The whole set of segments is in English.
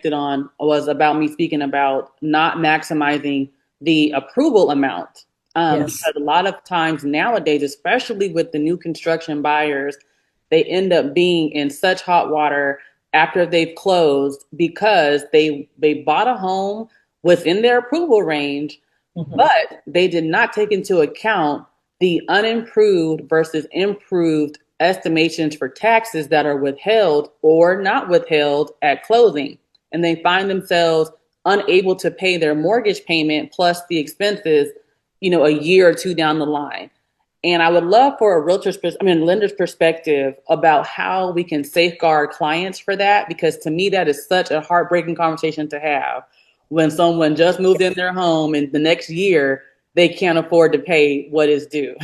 connected on was about me speaking about not maximizing the approval amount. Yes. Because a lot of times nowadays, especially with the new construction buyers, they end up being in such hot water after they've closed because they bought a home within their approval range, Mhm. but they did not take into account the unimproved versus improved estimations for taxes that are withheld or not withheld at closing. And they find themselves unable to pay their mortgage payment plus the expenses, a year or two down the line. And I would love for a lender's perspective about how we can safeguard clients for that, because to me, that is such a heartbreaking conversation to have when someone just moved in their home and the next year they can't afford to pay what is due.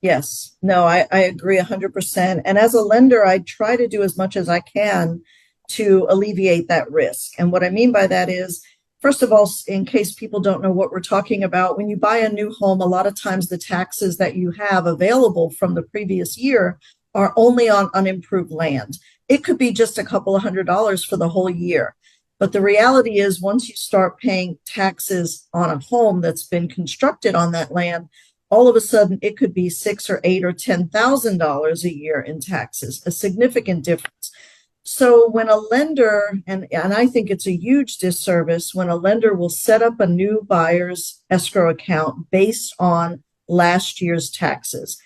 Yes. No, I agree 100%. And as a lender, I try to do as much as I can to alleviate that risk. And what I mean by that is, first of all, in case people don't know what we're talking about, when you buy a new home, a lot of times the taxes that you have available from the previous year are only on unimproved land. It could be just a couple of $100s for the whole year. But the reality is, once you start paying taxes on a home that's been constructed on that land, all of a sudden it could be six or eight or $10,000 a year in taxes, a significant difference. So when a lender, and I think it's a huge disservice when a lender will set up a new buyer's escrow account based on last year's taxes.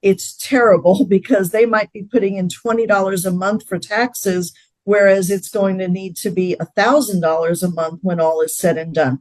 It's terrible because they might be putting in $20 a month for taxes, whereas it's going to need to be $1,000 a month when all is said and done.